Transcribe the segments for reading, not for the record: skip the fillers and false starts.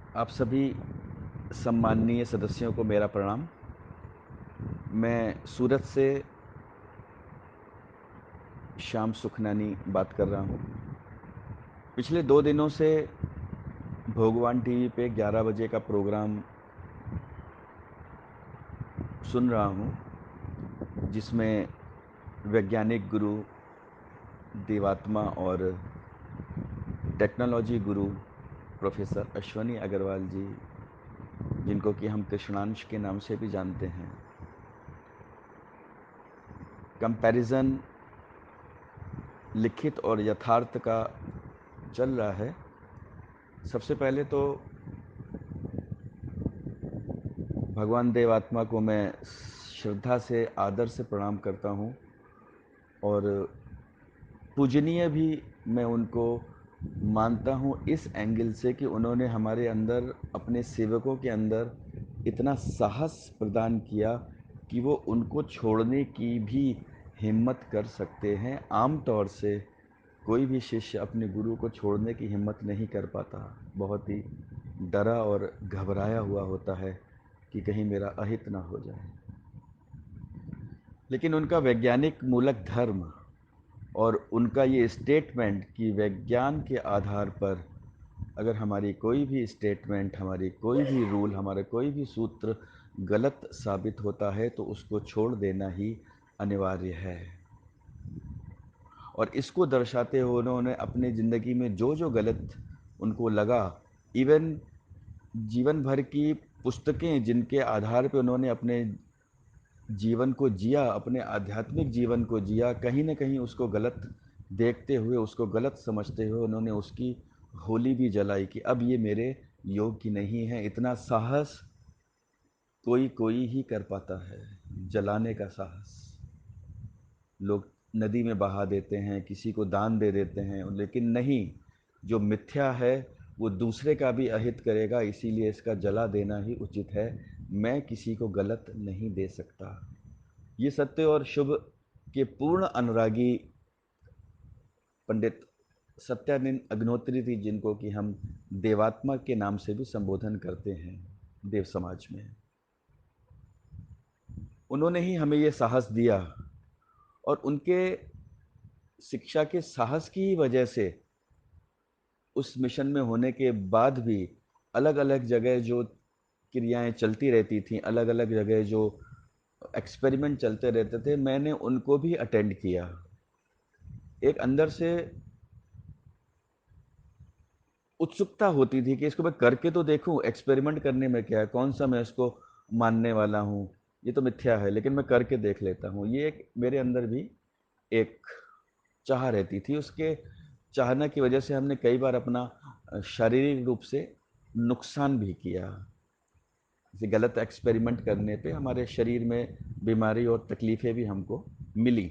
आप सभी सम्माननीय सदस्यों को मेरा प्रणाम। मैं सूरत से श्याम सुखनानी बात कर रहा हूँ। पिछले 2 दिनों से भोगवान टीवी पे 11 बजे का प्रोग्राम सुन रहा हूँ, जिसमें वैज्ञानिक गुरु देवात्मा और टेक्नोलॉजी गुरु प्रोफेसर अश्वनी अग्रवाल जी, जिनको कि हम कृष्णांश के नाम से भी जानते हैं, कंपैरिजन लिखित और यथार्थ का चल रहा है। सबसे पहले तो भगवान देवात्मा को मैं श्रद्धा से, आदर से प्रणाम करता हूँ और पूजनीय भी मैं उनको मानता हूँ इस एंगल से कि उन्होंने हमारे अंदर, अपने सेवकों के अंदर इतना साहस प्रदान किया कि वो उनको छोड़ने की भी हिम्मत कर सकते हैं। आम तौर से कोई भी शिष्य अपने गुरु को छोड़ने की हिम्मत नहीं कर पाता, बहुत ही डरा और घबराया हुआ होता है कि कहीं मेरा अहित ना हो जाए। लेकिन उनका वैज्ञानिक मूलक धर्म और उनका ये स्टेटमेंट कि विज्ञान के आधार पर अगर हमारी कोई भी स्टेटमेंट, हमारी कोई भी रूल, हमारा कोई भी सूत्र गलत साबित होता है तो उसको छोड़ देना ही अनिवार्य है। और इसको दर्शाते हुए उन्होंने अपनी ज़िंदगी में जो जो गलत उनको लगा, इवन जीवन भर की पुस्तकें जिनके आधार पे उन्होंने अपने जीवन को जिया, अपने आध्यात्मिक जीवन को जिया, कहीं न कहीं उसको गलत देखते हुए, उसको गलत समझते हुए उन्होंने उसकी होली भी जलाई कि अब ये मेरे योग की नहीं है। इतना साहस कोई कोई ही कर पाता है, जलाने का साहस। लोग नदी में बहा देते हैं, किसी को दान दे देते हैं, लेकिन नहीं, जो मिथ्या है वो दूसरे का भी अहित करेगा, इसीलिए इसका जला देना ही उचित है। मैं किसी को गलत नहीं दे सकता। ये सत्य और शुभ के पूर्ण अनुरागी पंडित सत्यानंद अग्निहोत्री जी, जिनको कि हम देवात्मा के नाम से भी संबोधन करते हैं देव समाज में, उन्होंने ही हमें ये साहस दिया। और उनके शिक्षा के साहस की वजह से उस मिशन में होने के बाद भी अलग अलग जगह जो क्रियाएं चलती रहती थीं, अलग अलग जगह जो एक्सपेरिमेंट चलते रहते थे, मैंने उनको भी अटेंड किया। एक अंदर से उत्सुकता होती थी कि इसको मैं करके तो देखूं, एक्सपेरिमेंट करने में क्या है, कौन सा मैं इसको मानने वाला हूं, ये तो मिथ्या है, लेकिन मैं करके देख लेता हूं। ये एक मेरे अंदर भी एक चाह रहती थी। उसके चाहना की वजह से हमने कई बार अपना शारीरिक रूप से नुकसान भी किया। जैसे गलत एक्सपेरिमेंट करने पे हमारे शरीर में बीमारी और तकलीफ़ें भी हमको मिली,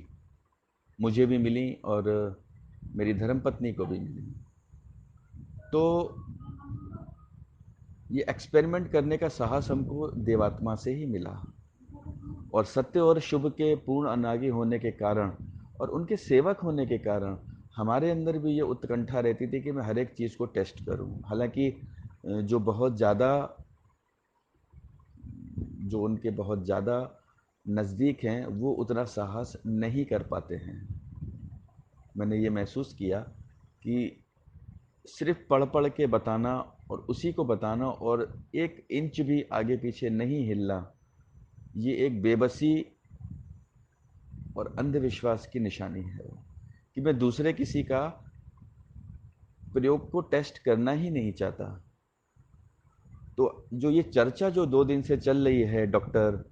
मुझे भी मिली और मेरी धर्मपत्नी को भी मिली। तो ये एक्सपेरिमेंट करने का साहस हमको देवात्मा से ही मिला और सत्य और शुभ के पूर्ण अनागी होने के कारण और उनके सेवक होने के कारण हमारे अंदर भी ये उत्कंठा रहती थी कि मैं हर एक चीज़ को टेस्ट करूं। हालांकि जो बहुत ज़्यादा, जो उनके बहुत ज़्यादा नज़दीक हैं, वो उतना साहस नहीं कर पाते हैं। मैंने ये महसूस किया कि सिर्फ पढ़ पढ़ के बताना और उसी को बताना और 1 इंच भी आगे पीछे नहीं हिलना, ये एक बेबसी और अंधविश्वास की निशानी है कि मैं दूसरे किसी का प्रयोग को टेस्ट करना ही नहीं चाहता। तो जो ये चर्चा जो 2 दिन से चल रही है डॉक्टर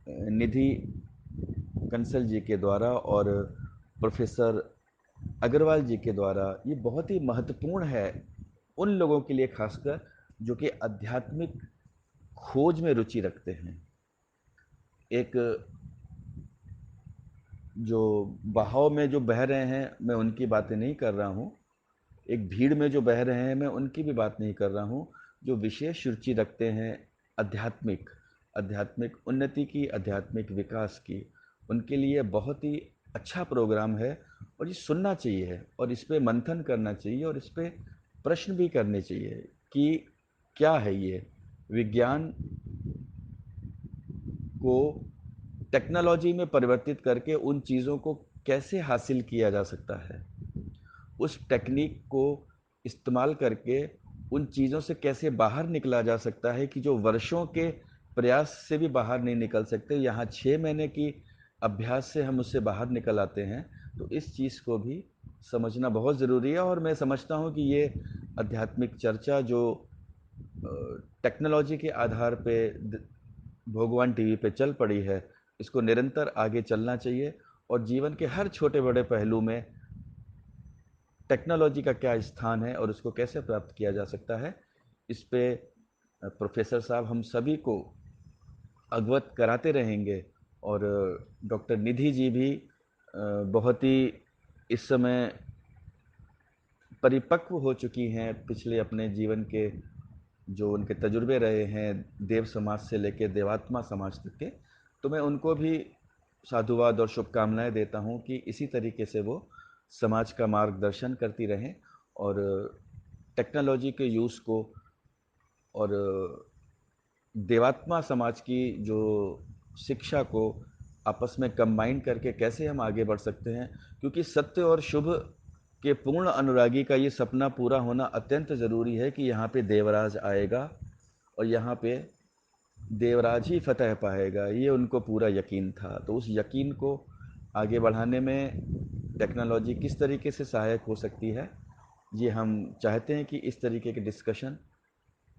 निधि कंसल जी के द्वारा और प्रोफेसर अग्रवाल जी के द्वारा, ये बहुत ही महत्वपूर्ण है उन लोगों के लिए, खासकर जो कि आध्यात्मिक खोज में रुचि रखते हैं। एक जो बहाव में जो बह रहे हैं, मैं उनकी बातें नहीं कर रहा हूँ। एक भीड़ में जो बह रहे हैं, मैं उनकी भी बात नहीं कर रहा हूँ। जो विशेष रुचि रखते हैं आध्यात्मिक आध्यात्मिक उन्नति की, आध्यात्मिक विकास की, उनके लिए बहुत ही अच्छा प्रोग्राम है और ये सुनना चाहिए और इस पे मंथन करना चाहिए और इस पे प्रश्न भी करने चाहिए कि क्या है ये विज्ञान को टेक्नोलॉजी में परिवर्तित करके उन चीज़ों को कैसे हासिल किया जा सकता है, उस टेक्निक को इस्तेमाल करके उन चीज़ों से कैसे बाहर निकला जा सकता है कि जो वर्षों के प्रयास से भी बाहर नहीं निकल सकते, यहाँ 6 महीने की अभ्यास से हम उससे बाहर निकल आते हैं। तो इस चीज़ को भी समझना बहुत ज़रूरी है और मैं समझता हूँ कि ये आध्यात्मिक चर्चा जो टेक्नोलॉजी के आधार पे भगवान टीवी पे चल पड़ी है, इसको निरंतर आगे चलना चाहिए और जीवन के हर छोटे बड़े पहलू में टेक्नोलॉजी का क्या स्थान है और उसको कैसे प्राप्त किया जा सकता है, इस पे प्रोफेसर साहब हम सभी को अवगत कराते रहेंगे। और डॉक्टर निधि जी भी बहुत ही इस समय परिपक्व हो चुकी हैं पिछले अपने जीवन के जो उनके तजुर्बे रहे हैं देव समाज से लेकर देवात्मा समाज तक के। तो मैं उनको भी साधुवाद और शुभकामनाएं देता हूं कि इसी तरीके से वो समाज का मार्गदर्शन करती रहें और टेक्नोलॉजी के यूज़ को और देवात्मा समाज की जो शिक्षा को आपस में कंबाइन करके कैसे हम आगे बढ़ सकते हैं, क्योंकि सत्य और शुभ के पूर्ण अनुरागी का ये सपना पूरा होना अत्यंत ज़रूरी है कि यहाँ पे देवराज आएगा और यहाँ पे देवराज ही फतह पाएगा, ये उनको पूरा यकीन था। तो उस यकीन को आगे बढ़ाने में टेक्नोलॉजी किस तरीके से सहायक हो सकती है, ये हम चाहते हैं कि इस तरीके के डिस्कशन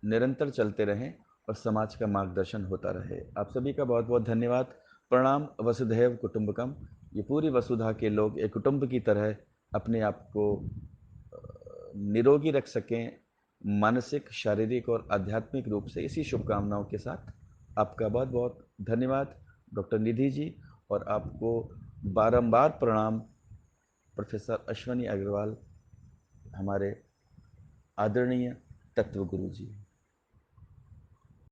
निरंतर चलते रहें और समाज का मार्गदर्शन होता रहे। आप सभी का बहुत बहुत धन्यवाद। प्रणाम। वसुधैव कुटुंबकम। ये पूरी वसुधा के लोग एक कुटुंब की तरह अपने आप को निरोगी रख सकें, मानसिक, शारीरिक और आध्यात्मिक रूप से। इसी शुभकामनाओं के साथ आपका बहुत बहुत धन्यवाद डॉक्टर निधि जी, और आपको बारंबार प्रणाम प्रोफेसर अश्वनी अग्रवाल, हमारे आदरणीय तत्व गुरु जी।